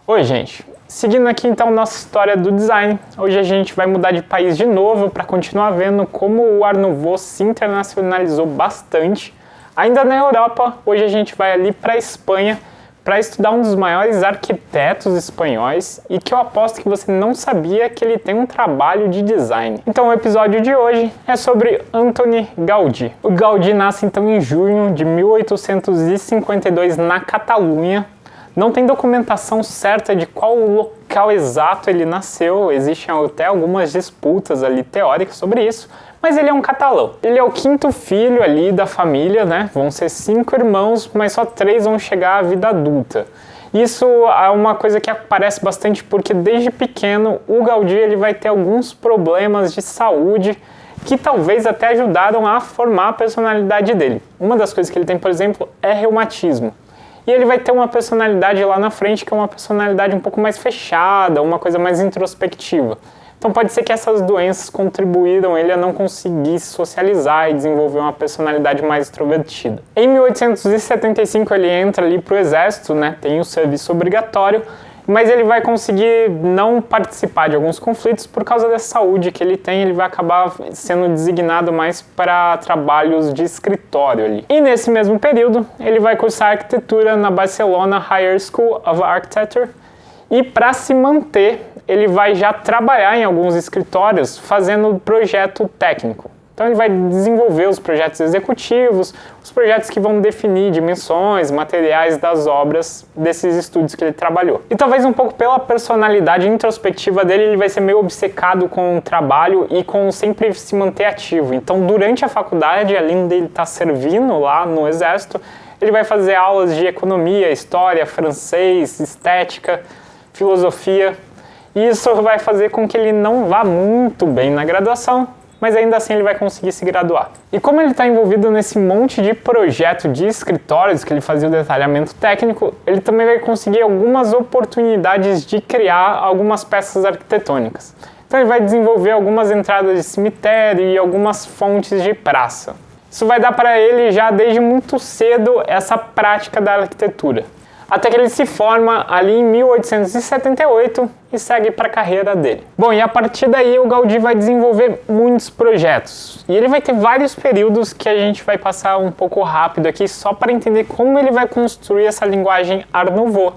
Oi, gente. Seguindo aqui então nossa história do design, hoje a gente vai mudar de país de novo para continuar vendo como o Art Nouveau se internacionalizou bastante. Ainda na Europa, hoje a gente vai ali para a Espanha para estudar um dos maiores arquitetos espanhóis e que eu aposto que você não sabia que ele tem um trabalho de design. Então o episódio de hoje é sobre Antoni Gaudí. O Gaudí nasce então em junho de 1852 na Catalunha. Não tem documentação certa de qual local exato ele nasceu, existem até algumas disputas ali teóricas sobre isso, mas ele é um catalão. Ele é o quinto filho ali da família, né? Vão ser 5 irmãos, mas só 3 vão chegar à vida adulta. Isso é uma coisa que aparece bastante porque desde pequeno o Gaudí ele vai ter alguns problemas de saúde que talvez até ajudaram a formar a personalidade dele. Uma das coisas que ele tem, por exemplo, é reumatismo. E ele vai ter uma personalidade lá na frente que é uma personalidade um pouco mais fechada, uma coisa mais introspectiva. Então pode ser que essas doenças contribuíram ele a não conseguir se socializar e desenvolver uma personalidade mais extrovertida. Em 1875 ele entra ali para o exército, né? Tem o serviço obrigatório, mas ele vai conseguir não participar de alguns conflitos por causa da saúde que ele tem, ele vai acabar sendo designado mais para trabalhos de escritório ali. E nesse mesmo período, ele vai cursar arquitetura na Barcelona Higher School of Architecture e para se manter, ele vai já trabalhar em alguns escritórios fazendo projeto técnico. Então ele vai desenvolver os projetos executivos, os projetos que vão definir dimensões, materiais das obras desses estúdios que ele trabalhou. E talvez um pouco pela personalidade introspectiva dele, ele vai ser meio obcecado com o trabalho e com sempre se manter ativo. Então durante a faculdade, além dele estar servindo lá no exército, ele vai fazer aulas de economia, história, francês, estética, filosofia. E isso vai fazer com que ele não vá muito bem na graduação, mas ainda assim ele vai conseguir se graduar. E como ele está envolvido nesse monte de projeto de escritórios que ele fazia o detalhamento técnico, ele também vai conseguir algumas oportunidades de criar algumas peças arquitetônicas. Então ele vai desenvolver algumas entradas de cemitério e algumas fontes de praça. Isso vai dar para ele já desde muito cedo essa prática da arquitetura. Até que ele se forma ali em 1878 e segue para a carreira dele. Bom, e a partir daí o Gaudí vai desenvolver muitos projetos. E ele vai ter vários períodos que a gente vai passar um pouco rápido aqui só para entender como ele vai construir essa linguagem Art Nouveau.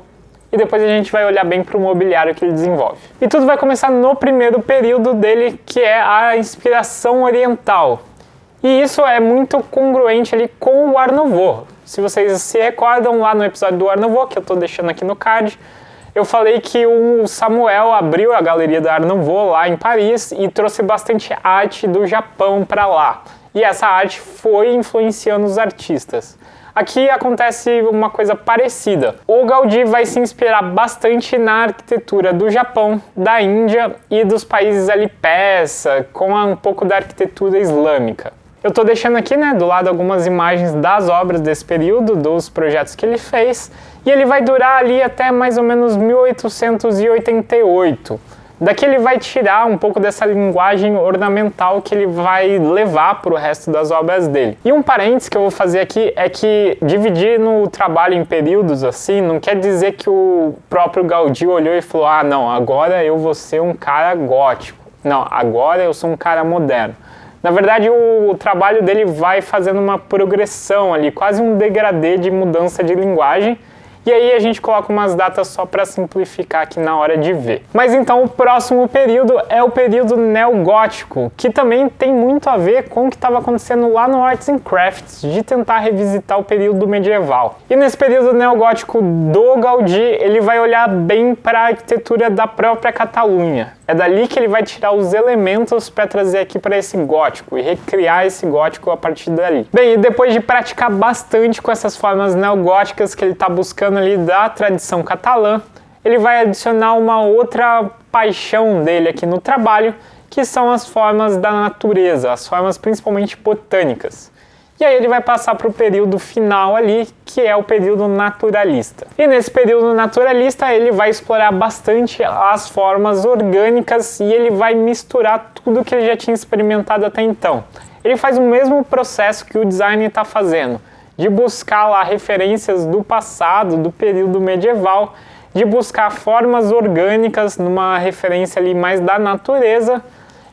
E depois a gente vai olhar bem para o mobiliário que ele desenvolve. E tudo vai começar no primeiro período dele, que é a inspiração oriental. E isso é muito congruente ali com o Art Nouveau. Se vocês se recordam lá no episódio do Art Nouveau, que eu estou deixando aqui no card, eu falei que o Samuel abriu a galeria do Art Nouveau lá em Paris e trouxe bastante arte do Japão para lá. E essa arte foi influenciando os artistas. Aqui acontece uma coisa parecida. O Gaudí vai se inspirar bastante na arquitetura do Japão, da Índia e dos países ali persa, com um pouco da arquitetura islâmica. Eu estou deixando aqui, né, do lado algumas imagens das obras desse período, dos projetos que ele fez, e ele vai durar ali até mais ou menos 1888. Daqui ele vai tirar um pouco dessa linguagem ornamental que ele vai levar para o resto das obras dele. E um parênteses que eu vou fazer aqui é que dividir no trabalho em períodos assim não quer dizer que o próprio Gaudí olhou e falou: ah, não, agora eu vou ser um cara gótico. Não, agora eu sou um cara moderno. Na verdade, o trabalho dele vai fazendo uma progressão ali, quase um degradê de mudança de linguagem. E aí a gente coloca umas datas só para simplificar aqui na hora de ver. Mas então o próximo período é o período neogótico, que também tem muito a ver com o que estava acontecendo lá no Arts and Crafts, de tentar revisitar o período medieval. E nesse período neogótico do Gaudí, ele vai olhar bem para a arquitetura da própria Catalunha. É dali que ele vai tirar os elementos para trazer aqui para esse gótico e recriar esse gótico a partir dali. Bem, e depois de praticar bastante com essas formas neogóticas que ele está buscando ali da tradição catalã, ele vai adicionar uma outra paixão dele aqui no trabalho, que são as formas da natureza, as formas principalmente botânicas. E aí ele vai passar para o período final ali, que é o período naturalista. E nesse período naturalista ele vai explorar bastante as formas orgânicas e ele vai misturar tudo que ele já tinha experimentado até então. Ele faz o mesmo processo que o design está fazendo, de buscar lá referências do passado, do período medieval, de buscar formas orgânicas numa referência ali mais da natureza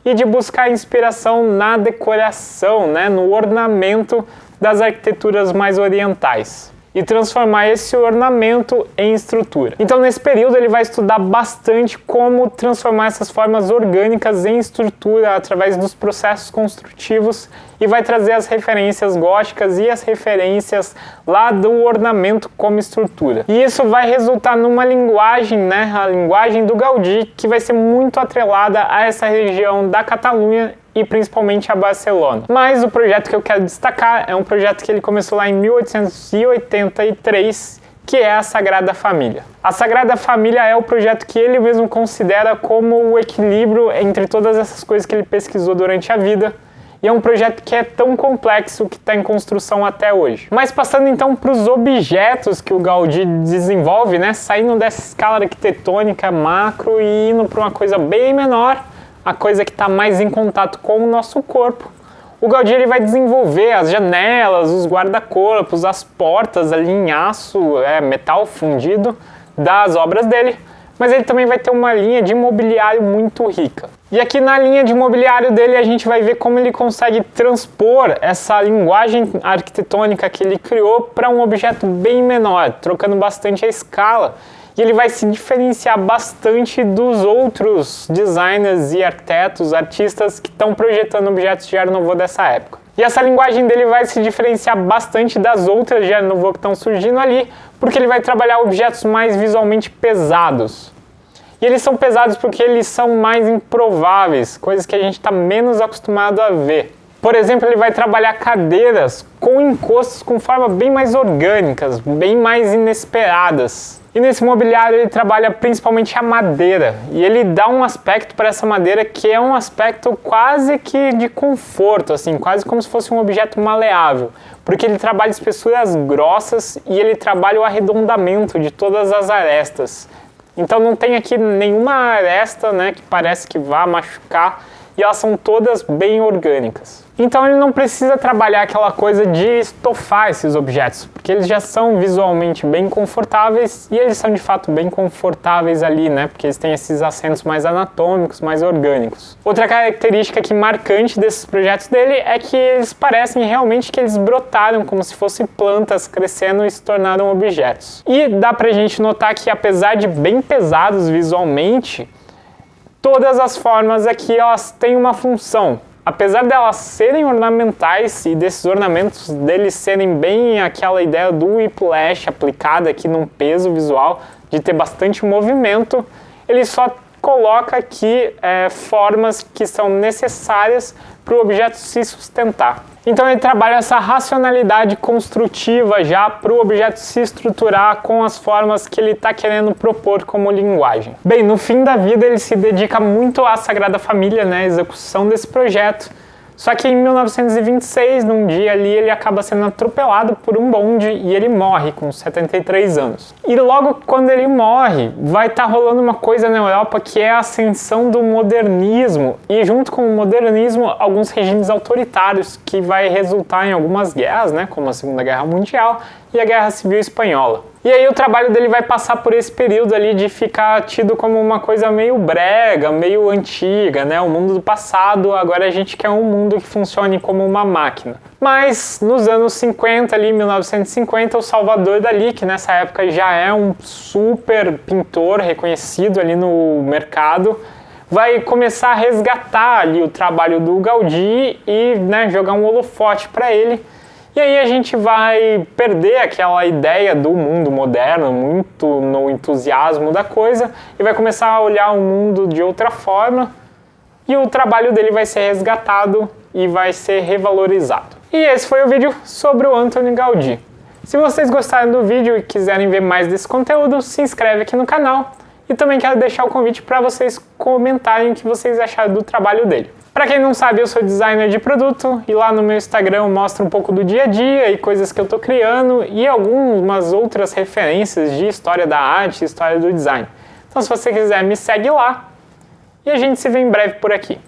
e de buscar inspiração na decoração, né, no ornamento das arquiteturas mais orientais e transformar esse ornamento em estrutura. Então nesse período ele vai estudar bastante como transformar essas formas orgânicas em estrutura através dos processos construtivos e vai trazer as referências góticas e as referências lá do ornamento como estrutura. E isso vai resultar numa linguagem, né, a linguagem do Gaudí, que vai ser muito atrelada a essa região da Catalunha e principalmente a Barcelona. Mas o projeto que eu quero destacar é um projeto que ele começou lá em 1883, que é a Sagrada Família. A Sagrada Família é o projeto que ele mesmo considera como o equilíbrio entre todas essas coisas que ele pesquisou durante a vida, e é um projeto que é tão complexo que está em construção até hoje. Mas passando então para os objetos que o Gaudí desenvolve, né, saindo dessa escala arquitetônica macro e indo para uma coisa bem menor, a coisa que está mais em contato com o nosso corpo. O Gaudí ele vai desenvolver as janelas, os guarda-corpos, as portas ali em aço, metal fundido das obras dele, mas ele também vai ter uma linha de mobiliário muito rica. E aqui na linha de mobiliário dele a gente vai ver como ele consegue transpor essa linguagem arquitetônica que ele criou para um objeto bem menor, trocando bastante a escala. E ele vai se diferenciar bastante dos outros designers e arquitetos, artistas que estão projetando objetos de Art Nouveau dessa época. E essa linguagem dele vai se diferenciar bastante das outras de Art Nouveau que estão surgindo ali, porque ele vai trabalhar objetos mais visualmente pesados. E eles são pesados porque eles são mais improváveis, coisas que a gente está menos acostumado a ver. Por exemplo, ele vai trabalhar cadeiras com encostos com forma bem mais orgânicas, bem mais inesperadas. E nesse mobiliário ele trabalha principalmente a madeira, e ele dá um aspecto para essa madeira que é um aspecto quase que de conforto, assim, quase como se fosse um objeto maleável, porque ele trabalha espessuras grossas e ele trabalha o arredondamento de todas as arestas. Então não tem aqui nenhuma aresta, né, que parece que vá machucar, e elas são todas bem orgânicas. Então ele não precisa trabalhar aquela coisa de estofar esses objetos, porque eles já são visualmente bem confortáveis, e eles são de fato bem confortáveis ali, né, porque eles têm esses acentos mais anatômicos, mais orgânicos. Outra característica que marcante desses projetos dele é que eles parecem realmente que eles brotaram como se fossem plantas crescendo e se tornaram objetos. E dá pra gente notar que apesar de bem pesados visualmente, todas as formas aqui elas têm uma função. Apesar delas serem ornamentais e desses ornamentos deles serem bem aquela ideia do whiplash aplicada aqui num peso visual, de ter bastante movimento, ele só coloca aqui formas que são necessárias para o objeto se sustentar. Então ele trabalha essa racionalidade construtiva já para o objeto se estruturar com as formas que ele está querendo propor como linguagem. Bem, no fim da vida ele se dedica muito à Sagrada Família, né, a execução desse projeto. Só que em 1926, num dia ali, ele acaba sendo atropelado por um bonde e ele morre com 73 anos. E logo quando ele morre, vai estar rolando uma coisa na Europa que é a ascensão do modernismo, e junto com o modernismo, alguns regimes autoritários, que vai resultar em algumas guerras, né, como a Segunda Guerra Mundial e a Guerra Civil Espanhola. E aí o trabalho dele vai passar por esse período ali de ficar tido como uma coisa meio brega, meio antiga, né? O mundo do passado, agora a gente quer um mundo que funcione como uma máquina. Mas nos anos 50, ali, 1950, o Salvador Dalí, que nessa época já é um super pintor reconhecido ali no mercado, vai começar a resgatar ali o trabalho do Gaudí e, né, jogar um holofote para ele. E aí a gente vai perder aquela ideia do mundo moderno, muito no entusiasmo da coisa, e vai começar a olhar o mundo de outra forma, e o trabalho dele vai ser resgatado e vai ser revalorizado. E esse foi o vídeo sobre o Antoni Gaudí. Se vocês gostaram do vídeo e quiserem ver mais desse conteúdo, se inscreve aqui no canal, e também quero deixar o convite para vocês comentarem o que vocês acharam do trabalho dele. Para quem não sabe, eu sou designer de produto e lá no meu Instagram eu mostro um pouco do dia a dia e coisas que eu tô criando e algumas outras referências de história da arte e história do design. Então se você quiser, me segue lá e a gente se vê em breve por aqui.